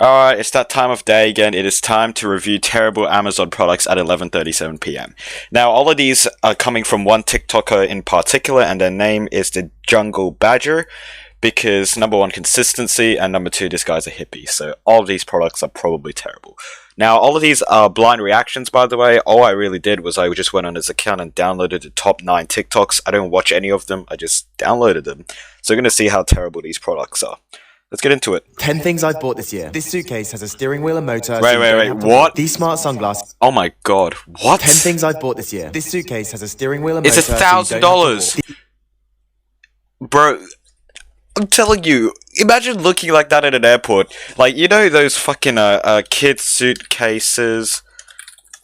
Alright, it's that time of day again. It is time to review terrible Amazon products at 11:37 p.m. Now, all of these are coming from one TikToker in particular, and their name is the Jungle Badger, because number one, consistency, and number two, this guy's a hippie. So all of these products are probably terrible. Now, all of these are blind reactions, by the way. All I really did was I just went on his account and downloaded the top 9 TikToks. I don't watch any of them. I just downloaded them. So we're going to see how terrible these products are. Let's get into it. 10 things I've bought this year. This suitcase has a steering wheel and motor. Wait, what? These smart sunglasses. Oh my god, what? 10 things I've bought this year. This suitcase has a steering wheel and It's motor. $1,000. Bro, I'm telling you, imagine looking like that at an airport. Like, you know those fucking kid suitcases?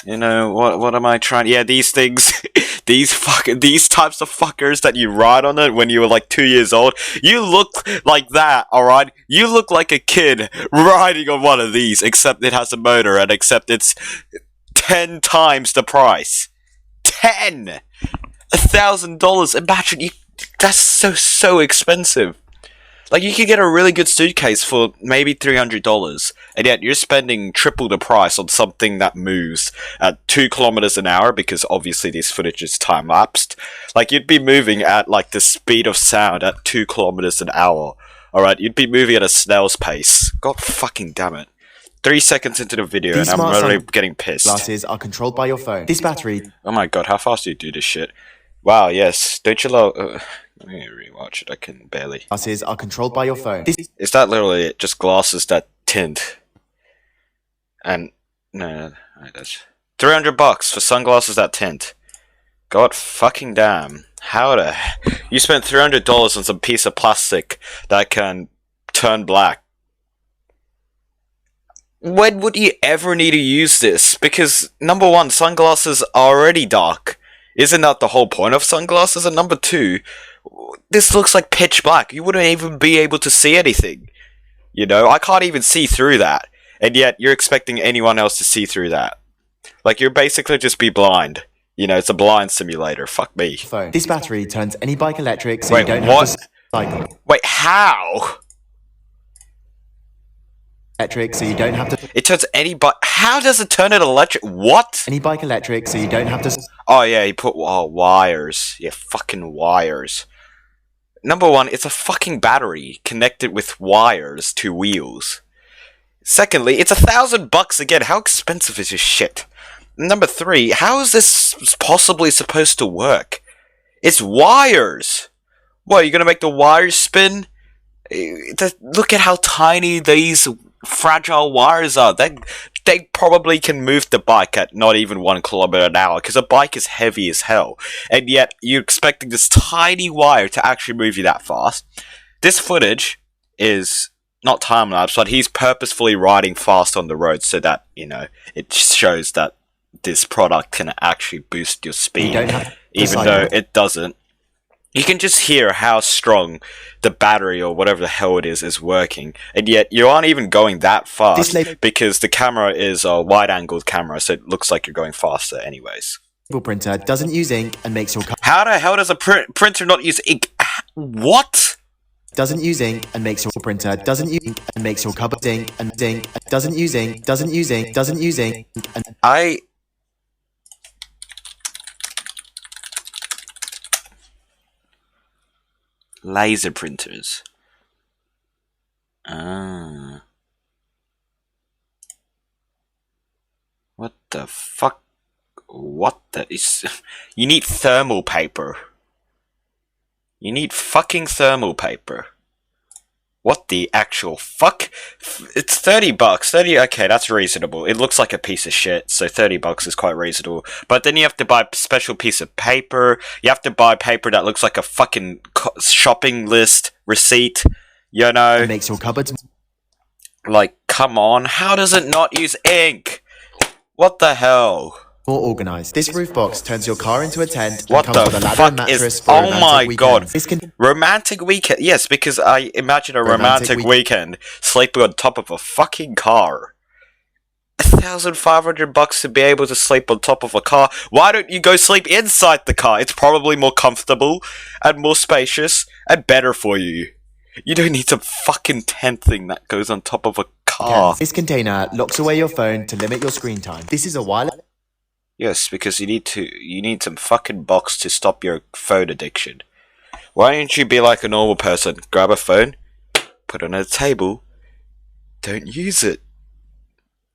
You know, what am I trying? Yeah, these things. these types of fuckers that you ride on it when you were like 2 years old. You look like that, alright? You look like a kid riding on one of these, except it has a motor and except it's 10 times the price. 10! $1,000. Imagine that's so expensive. Like, you could get a really good suitcase for maybe $300, and yet you're spending triple the price on something that moves at 2 kilometers an hour, because obviously this footage is time-lapsed. Like, you'd be moving at, like, the speed of sound at 2 kilometers an hour. Alright, you'd be moving at a snail's pace. God fucking damn it. 3 seconds into the video, and I'm really getting pissed. Glasses are controlled by your phone. This battery... Oh my god, how fast do you do this shit? Wow, yes. Don't you love... let me rewatch it, I can barely. Glasses are controlled by your phone. Is that literally it? Just glasses that tint? And... No, that's... $300 for sunglasses that tint. God fucking damn. How the... You spent $300 on some piece of plastic that can turn black. When would you ever need to use this? Because, number one, sunglasses are already dark. Isn't that the whole point of sunglasses? And number two, this looks like pitch black. You wouldn't even be able to see anything. You know, I can't even see through that. And yet, you're expecting anyone else to see through that. Like, you're basically just be blind. You know, it's a blind simulator. Fuck me. Phone. This battery turns any bike electric, so you don't what? have to cycle. Wait, how? Electric, so you don't have to... It turns any bike... How does it turn it electric? What? Any bike electric, so you don't have to... Oh yeah, he put wires. Yeah, fucking wires. Number one, it's a fucking battery connected with wires to wheels. Secondly, it's $1,000 again. How expensive is this shit? Number three, how is this possibly supposed to work? It's wires. What, you're gonna make the wires spin? Look at how tiny these fragile wires are. They probably can move the bike at not even 1 kilometer an hour, because a bike is heavy as hell. And yet, you're expecting this tiny wire to actually move you that fast. This footage is not time-lapse, but he's purposefully riding fast on the road so that, you know, it shows that this product can actually boost your speed, even though it doesn't. You can just hear how strong the battery or whatever the hell it is working, and yet you aren't even going that fast because the camera is a wide-angled camera, so it looks like you're going faster anyways. Printer doesn't use ink and makes your... How the hell does a printer not use ink? What? Doesn't use ink and makes your printer doesn't use ink and makes your cupboard ink and ink doesn't use ink doesn't use ink doesn't use ink and... Laser printers. What the fuck? What the is... You need thermal paper. You need fucking thermal paper. What the actual fuck? It's $30. 30, okay, that's reasonable. It looks like a piece of shit, so $30 is quite reasonable. But then you have to buy a special piece of paper. You have to buy paper that looks like a fucking shopping list receipt. You know? It makes your cupboards... Like, come on. How does it not use ink? What the hell? More organized. This roof box turns your car into a tent. What the fuck is... Oh my god. Romantic weekend. Yes, because I imagine a romantic weekend sleeping on top of a fucking car. $1,500 to be able to sleep on top of a car. Why don't you go sleep inside the car? It's probably more comfortable and more spacious and better for you. You don't need some fucking tent thing that goes on top of a car. This container locks away your phone to limit your screen time. This is a wireless... Yes, because you need some fucking box to stop your phone addiction. Why don't you be like a normal person? Grab a phone, put it on a table, don't use it.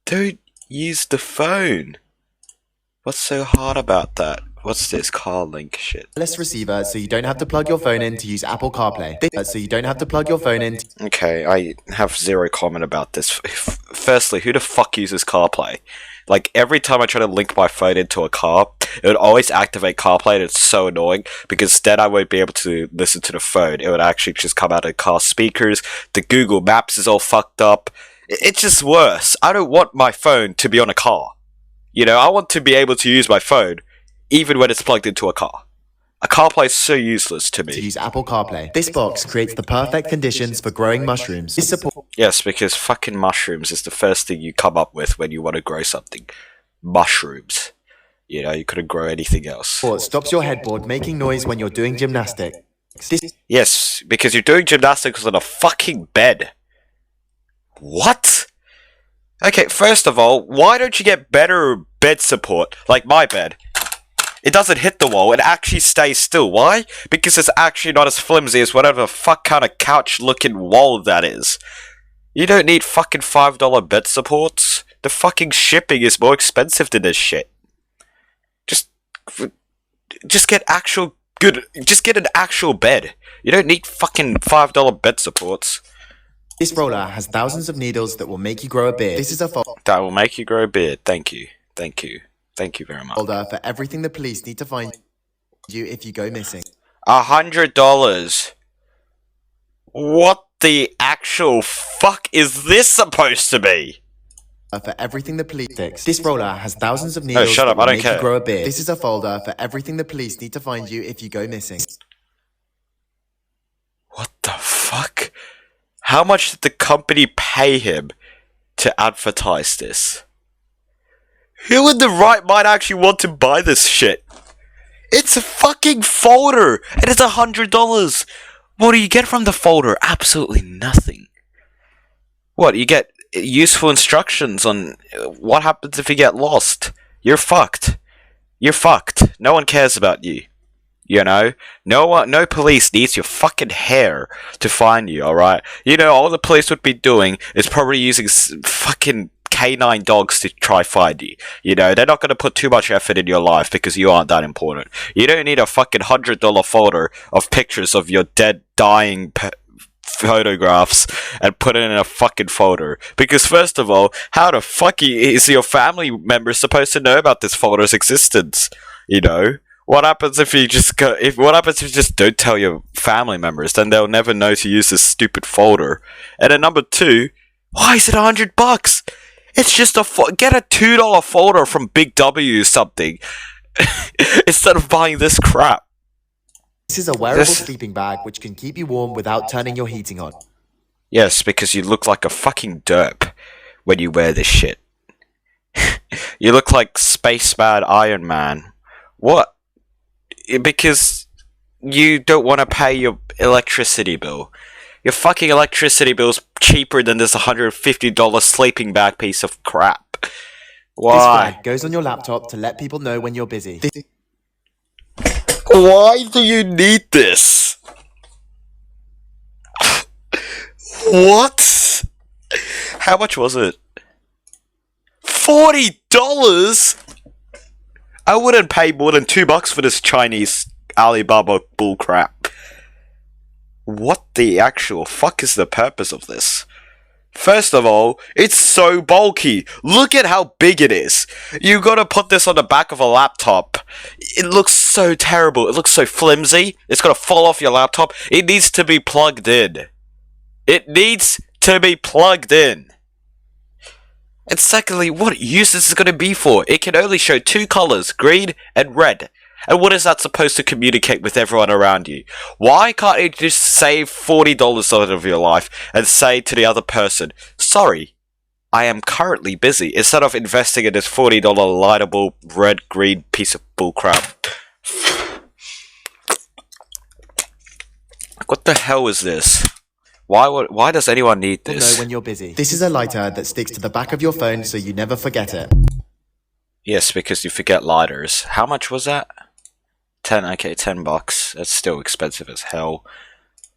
Don't use the phone. What's so hard about that? What's this car link shit? receiver, so you don't have to plug your phone in to use Apple CarPlay. So you don't have to plug your phone in. Okay, I have zero comment about this. Firstly, who the fuck uses CarPlay? Like, every time I try to link my phone into a car, it would always activate CarPlay, and it's so annoying, because then I won't be able to listen to the phone. It would actually just come out of car speakers. The Google Maps is all fucked up. It's just worse. I don't want my phone to be on a car. You know, I want to be able to use my phone even when it's plugged into a car. A CarPlay is so useless to me. To use Apple CarPlay. This box creates the perfect conditions for growing mushrooms. This support... Yes, because fucking mushrooms is the first thing you come up with when you want to grow something. Mushrooms. You know, you couldn't grow anything else. Stops your headboard making noise when you're doing gymnastics. Yes, because you're doing gymnastics on a fucking bed. What? Okay, first of all, why don't you get better bed support, like my bed? It doesn't hit the wall, it actually stays still. Why? Because it's actually not as flimsy as whatever the fuck kind of couch-looking wall that is. You don't need fucking $5 bed supports. The fucking shipping is more expensive than this shit. Just get actual good... Just get an actual bed. You don't need fucking $5 bed supports. This roller has thousands of needles that will make you grow a beard. This is a That will make you grow a beard. Thank you. Thank you. Thank you very much. folder for everything the police need to find you if you go missing. $100. What the actual fuck is this supposed to be? For everything the police fix. This roller has thousands of needles shut up, that will I don't make care. you grow a beard. This is a folder for everything the police need to find you if you go missing. What the fuck? How much did the company pay him to advertise this? Who in the right mind actually want to buy this shit? It's a fucking folder, and it's $100. What do you get from the folder? Absolutely nothing. What, you get useful instructions on what happens if you get lost. You're fucked. You're fucked. No one cares about you. You know? No police needs your fucking hair to find you, alright? You know, all the police would be doing is probably using fucking canine dogs to try find you. You know, they're not going to put too much effort in your life because you aren't that important. You don't need a fucking $100 folder of pictures of your dead, dying photographs and put it in a fucking folder. Because first of all, how the fuck is your family member supposed to know about this folder's existence? You know? What happens if you just don't tell your family members? Then they'll never know to use this stupid folder. And then number two, why is it $100? It's just get a $2 folder from Big W or something instead of buying this crap. This is a wearable sleeping bag which can keep you warm without turning your heating on. Yes, because you look like a fucking derp when you wear this shit. You look like Spaceman Iron Man. What? Because you don't want to pay your electricity bill. Your fucking electricity bill's cheaper than this $150 sleeping bag piece of crap. Why? This flag goes on your laptop to let people know when you're busy. Why do you need this? What? How much was it? $40? I wouldn't pay more than $2 for this Chinese Alibaba bullcrap. What the actual fuck is the purpose of this? First of all, it's so bulky. Look at how big it is. You gotta put this on the back of a laptop. It looks so terrible. It looks so flimsy. It's gonna fall off your laptop. It needs to be plugged in. It needs to be plugged in. And secondly, what use is this going to be for? It can only show two colors, green and red. And what is that supposed to communicate with everyone around you? Why can't it just save $40 out of your life and say to the other person, sorry, I am currently busy, instead of investing in this $40 lightable red-green piece of bullcrap? What the hell is this? Why does anyone need Know this? when you're busy. This is a lighter that sticks to the back of your phone so you never forget it. Yes, because you forget lighters. How much was that? 10, okay, $10. That's still expensive as hell.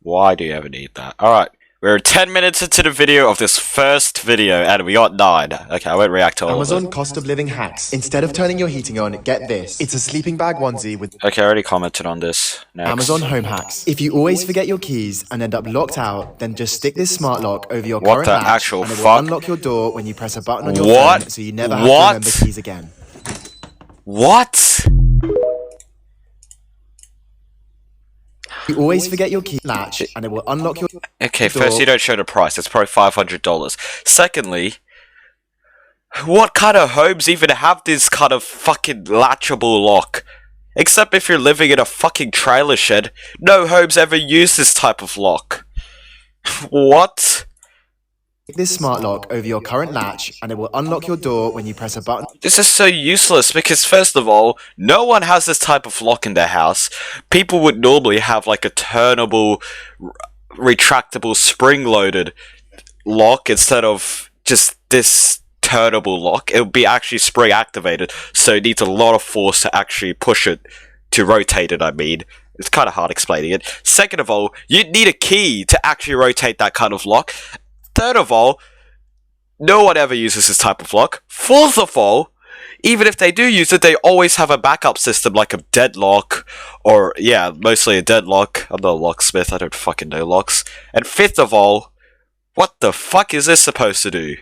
Why do you ever need that? Alright, we're 10 minutes into the video of this first video, and we got 9. Okay, I won't react to all Amazon of it. cost of living hacks. Instead of turning your heating on, get this. It's a sleeping bag onesie with Okay, I already commented on this. Next. Amazon home hacks. If you always forget your keys and end up locked out, then just stick this smart lock over your What current the latch actual and it will fuck? unlock your door when you press a button on your What? phone so you never have What? to remember keys again. What? You always forget your key latch and it will unlock your Okay, door. first you don't show the price. It's probably $500. Secondly, what kind of homes even have this kind of fucking latchable lock? Except if you're living in a fucking trailer shed, no homes ever use this type of lock. What? this smart lock over your current latch and it will unlock your door when you press a button. This is so useless because first of all, no one has this type of lock in their house. People would normally have like a turnable, retractable, spring-loaded lock instead of just this turnable lock. It would be actually spring activated, so it needs a lot of force to actually push it, to rotate it, I mean. It's kind of hard explaining it. Second of all, you'd need a key to actually rotate that kind of lock. Third of all, no one ever uses this type of lock. Fourth of all, even if they do use it, they always have a backup system like a deadlock, or yeah, mostly a deadlock. I'm not a locksmith, I don't fucking know locks. And fifth of all, what the fuck is this supposed to do?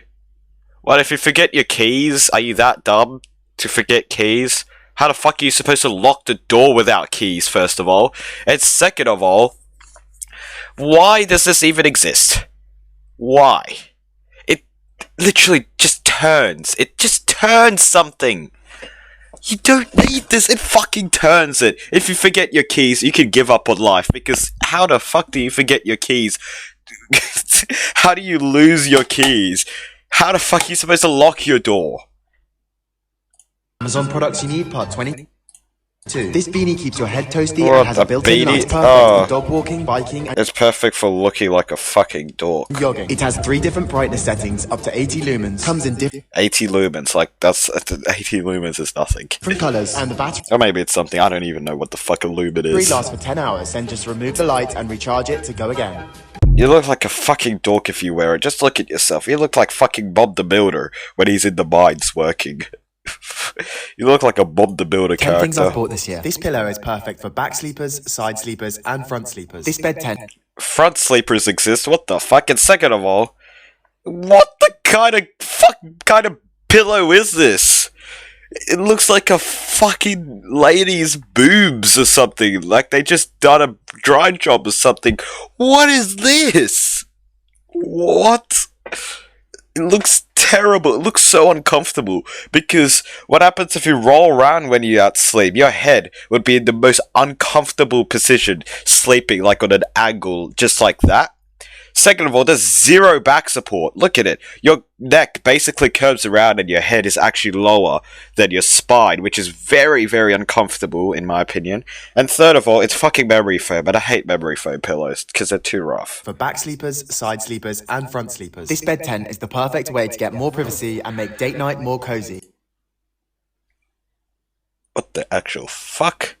What if you forget your keys? Are you that dumb to forget keys? How the fuck are you supposed to lock the door without keys, first of all? And second of all, why does this even exist? Why? It literally just turns. It just turns something. You don't need this. It fucking turns it. If you forget your keys, you can give up on life. Because how the fuck do you forget your keys? How do you lose your keys? How the fuck are you supposed to lock your door? Amazon products you need, part 22. This beanie keeps your head toasty What, and has a a built-in light, beanie? perfect Oh. for dog walking, biking, and It's perfect for looking like a fucking dork. jogging. It has 3 different brightness settings, up to 80 lumens, comes in 80 lumens, like that's 80 lumens is nothing. different colors, and the battery Or maybe it's something, I don't even know what the fuck a lumen is. lasts for 10 hours. Then just remove the light and recharge it to go again. You look like a fucking dork if you wear it. Just look at yourself. You look like fucking Bob the Builder when he's in the mines working. You look like a Bob the Builder 10 things I've character. bought this year. This pillow is perfect for back sleepers, side sleepers, and front sleepers. This bed 10. Front sleepers exist, what the fuck? And second of all, what the kind of pillow is this? It looks like a fucking lady's boobs or something. Like they just done a dry job or something. What is this? What? It looks terrible. It looks so uncomfortable. Because what happens if you roll around when you're at sleep? Your head would be in the most uncomfortable position, sleeping like on an angle, just like that. Second of all, there's zero back support. Look at it. Your neck basically curves around and your head is actually lower than your spine, which is very, very uncomfortable in my opinion. And third of all, it's fucking memory foam, and I hate memory foam pillows because they're too rough. For back sleepers, side sleepers, and front sleepers. This bed 10 is the perfect way to get more privacy and make date night more cozy. What the actual fuck?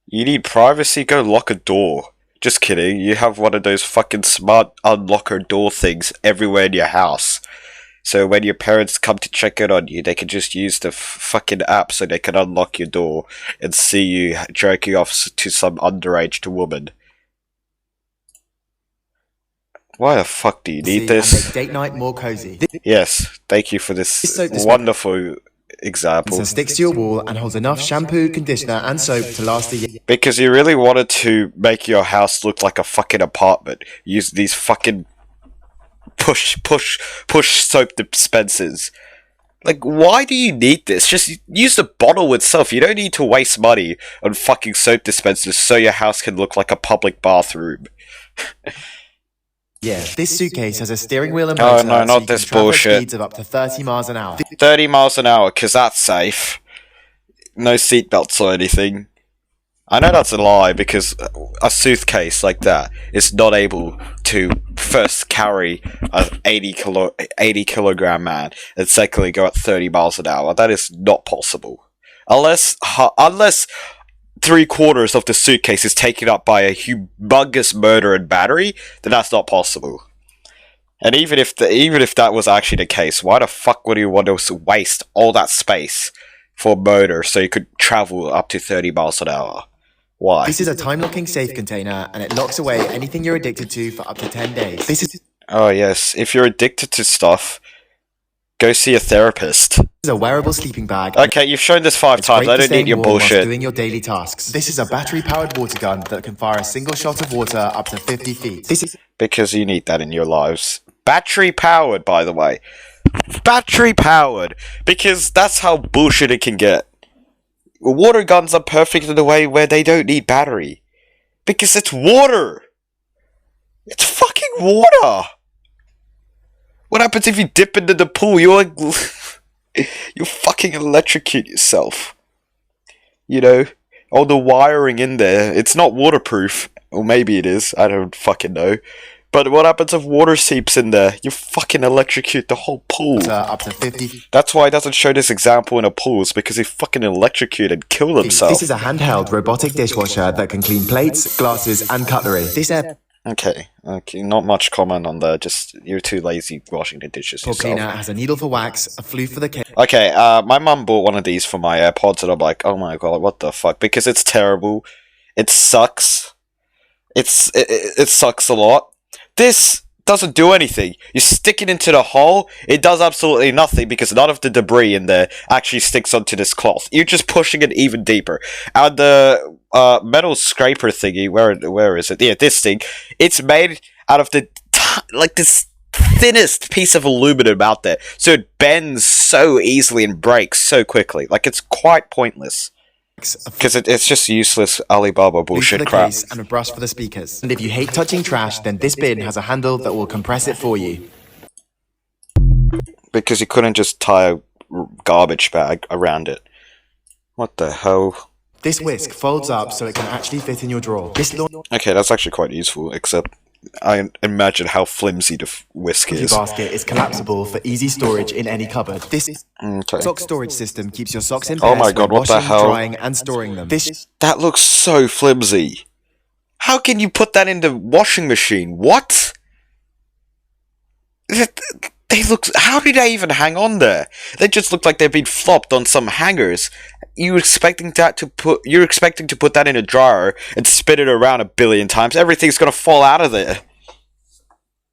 You need privacy? Go lock a door. Just kidding, you have one of those fucking smart unlocker door things everywhere in your house. So when your parents come to check in on you, they can just use the fucking app so they can unlock your door and see you jerking off to some underage woman. Why the fuck do you need And this? make date night more cozy. Yes, thank you for this wonderful example. So sticks to your wall and holds enough shampoo, conditioner, and soap to last a year. Because you really wanted to make your house look like a fucking apartment. Use these fucking push soap dispensers. Like, why do you need this? Just use the bottle itself. You don't need to waste money on fucking soap dispensers so your house can look like a public bathroom. Yeah, this suitcase has a steering wheel and Oh, motor, no, so not you this can travel at bullshit. speeds of up to 30 miles an hour. 30 miles an hour, because that's safe. No seatbelts or anything. I know that's a lie because a suitcase like that is not able to first carry a 80 kilogram man and secondly go at 30 miles an hour. That is not possible. Unless 3/4 of the suitcase is taken up by a humongous motor and battery, then that's not possible. And even if that was actually the case, why the fuck would you want to waste all that space for a motor so you could travel up to 30 miles an hour? Why? This is a time-locking safe container, and it locks away anything you're addicted to for up to 10 days. This is Oh yes, if you're addicted to stuff, go see a therapist. a wearable sleeping bag. Okay, you've shown this 5 times. I don't need your bullshit. Doing your daily tasks. This is a battery-powered water gun that can fire a single shot of water up to 50 feet. This is Because you need that in your lives. Battery powered, by the way. Battery powered. Because that's how bullshit it can get. Water guns are perfect in a way where they don't need battery. Because it's water. It's fucking water. What happens if you dip into the pool? You'll fucking electrocute yourself. You know? All the wiring in there. It's not waterproof. Or maybe it is. I don't fucking know. But what happens if water seeps in there? You fucking electrocute the whole pool. up to 50. That's why it doesn't show this example in a pool. It's because he fucking electrocuted and killed himself. This is a handheld robotic dishwasher that can clean plates, glasses, and cutlery. Okay, not much comment on there. Just you're too lazy washing the dishes yourself. Cleaner has a needle for wax, a flue for the cake. Okay, my mum bought one of these for my AirPods, and I'm like, oh my god, what the fuck? Because it's terrible. It sucks. It sucks a lot. This doesn't do anything. You stick it into the hole, it does absolutely nothing because none of the debris in there actually sticks onto this cloth. You're just pushing it even deeper. And the metal scraper thingy, where is it? Yeah, this thing. It's made out of this thinnest piece of aluminum out there, so it bends so easily and breaks so quickly. Like, it's quite pointless. Because it's just useless Alibaba bullshit crap. Case and a brush for the speakers. And if you hate touching trash, then this bin has a handle that will compress it for you. Because you couldn't just tie a garbage bag around it. What the hell? This whisk folds up so it can actually fit in your drawer. Okay, that's actually quite useful, except I imagine how flimsy the whisk is. Your basket is collapsible for easy storage in any cupboard. This Okay. sock storage system keeps your socks in Oh pairs my god, when what the washing, hell? drying, and storing them. That looks so flimsy. How can you put that in the washing machine? What? They look. How did they even hang on there? They just look like they've been flopped on some hangers. You're expecting to put that in a drawer and spin it around a billion times. Everything's gonna fall out of there.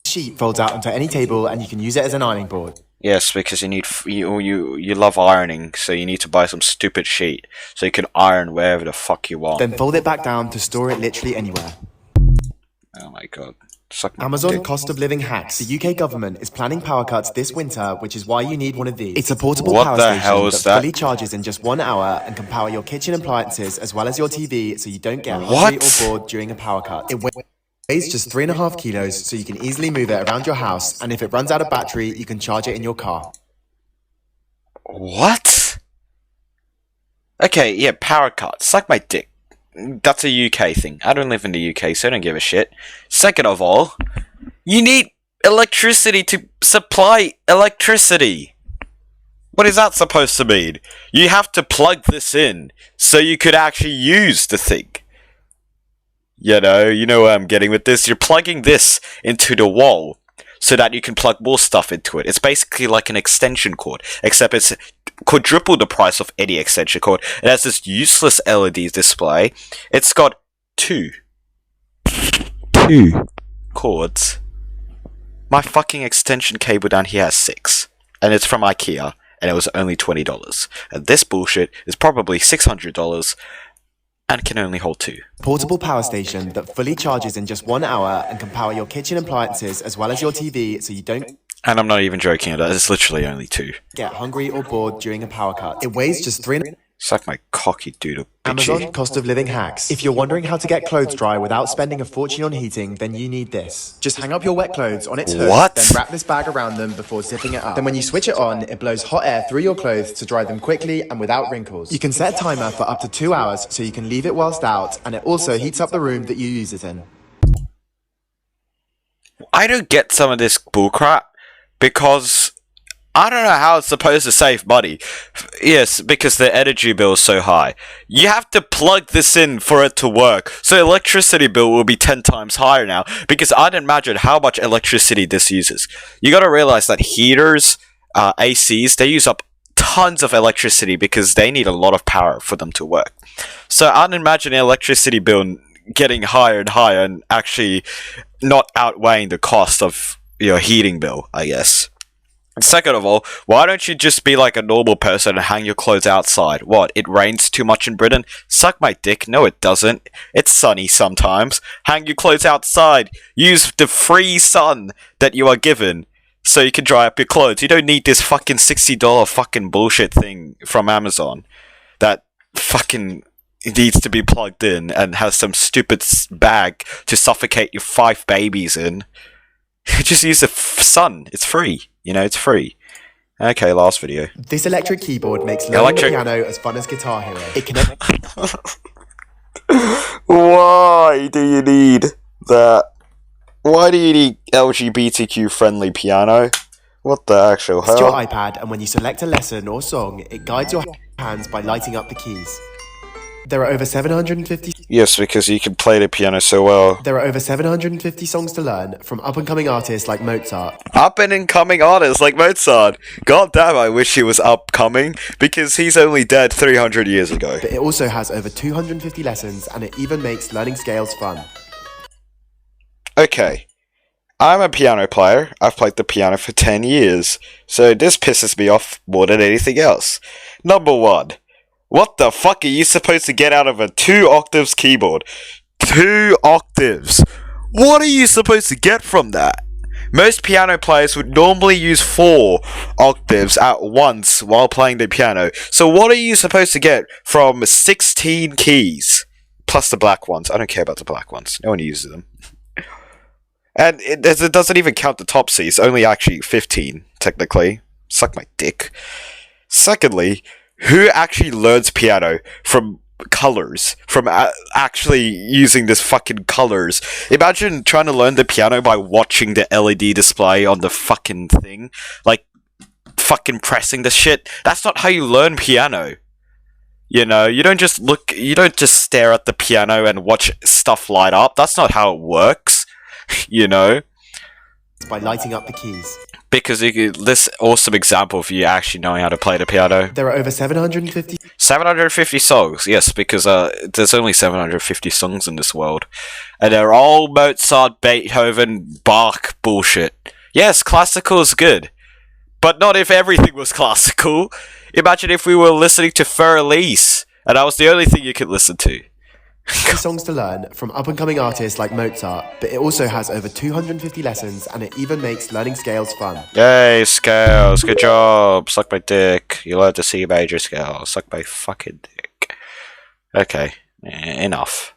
Sheet folds out onto any table and you can use it as an ironing board. Yes, because you love ironing, so you need to buy some stupid sheet so you can iron wherever the fuck you want. Then fold it back down to store it literally anywhere. Oh my god. Suck my Amazon dick. cost of living hacks. The UK government is planning power cuts this winter, which is why you need one of these. It's a portable What power the station hell is that? fully charges in just 1 hour and can power your kitchen appliances as well as your TV, so you don't get hungry What? or bored during a power cut. It weighs just 3.5 kilos, so you can easily move it around your house, and if it runs out of battery, you can charge it in your car. What? Okay, yeah, power cut. Suck my dick. That's a UK thing. I don't live in the UK, so I don't give a shit. Second of all, you need electricity to supply electricity. What is that supposed to mean? You have to plug this in so you could actually use the thing. You know where I'm getting with this. You're plugging this into the wall so that you can plug more stuff into it. It's basically like an extension cord, except it's quadruple the price of any extension cord. It has this useless LED display. It's got two cords. My fucking extension cable down here has 6, and it's from IKEA, and it was only $20. And this bullshit is probably $600 and can only hold 2. Portable power station that fully charges in just 1 hour and can power your kitchen appliances as well as your TV, so you don't And I'm not even joking, it's literally only 2. get hungry or bored during a power cut. It weighs just 3. Suck my cocky doodle bitchy. Amazon cost of living hacks. If you're wondering how to get clothes dry without spending a fortune on heating, then you need this. Just hang up your wet clothes on its hook, What? then wrap this bag around them before zipping it up. Then when you switch it on, it blows hot air through your clothes to dry them quickly and without wrinkles. You can set a timer for up to 2 hours so you can leave it whilst out, and it also heats up the room that you use it in. I don't get some of this bullcrap because I don't know how it's supposed to save money. Yes, because the energy bill is so high. You have to plug this in for it to work. So electricity bill will be 10 times higher now because I'd imagine how much electricity this uses. You gotta realize that heaters, ACs, they use up tons of electricity because they need a lot of power for them to work. So I'd imagine the electricity bill getting higher and higher and actually not outweighing the cost of your heating bill, I guess. Second of all, why don't you just be like a normal person and hang your clothes outside? What, it rains too much in Britain? Suck my dick. No, it doesn't. It's sunny sometimes. Hang your clothes outside. Use the free sun that you are given so you can dry up your clothes. You don't need this fucking $60 fucking bullshit thing from Amazon that fucking needs to be plugged in and has some stupid bag to suffocate your 5 babies in. Just use the sun. It's free. You know, it's free. Okay, last video. This electric keyboard makes learning the piano as fun as Guitar Hero. It connects. Why do you need that? Why do you need LGBTQ friendly piano? What the actual hell? It's your iPad, and when you select a lesson or song, it guides your hands by lighting up the keys. There are over 750. Yes, because you can play the piano so well. There are over 750 songs to learn from up-and-coming artists like Mozart. Up-and-coming artists like Mozart. God damn, I wish he was upcoming because he's only dead 300 years ago. But it also has over 250 lessons, and it even makes learning scales fun. Okay, I'm a piano player. I've played the piano for 10 years, so this pisses me off more than anything else. Number 1. What the fuck are you supposed to get out of a 2 octaves keyboard? 2 octaves! What are you supposed to get from that? Most piano players would normally use 4 octaves at once while playing the piano. So what are you supposed to get from 16 keys? Plus the black ones. I don't care about the black ones. No one uses them. And it doesn't even count the top C. It's only actually 15, technically. Suck my dick. Secondly, who actually learns piano from colors? From actually using this fucking colors? Imagine trying to learn the piano by watching the LED display on the fucking thing. Like, fucking pressing the shit. That's not how you learn piano. You know, you don't just stare at the piano and watch stuff light up. That's not how it works. You know? By lighting up the keys. Because this awesome example of you actually knowing how to play the piano. There are over 750. 750 songs, yes, because there's only 750 songs in this world. And they're all Mozart, Beethoven, Bach bullshit. Yes, classical is good. But not if everything was classical. Imagine if we were listening to Fur Elise, and that was the only thing you could listen to. Songs to learn from up-and-coming artists like Mozart, but it also has over 250 lessons, and it even makes learning scales fun. Yay, scales, good job. Suck my dick. You learned to C major scale. Suck my fucking dick. Okay, enough.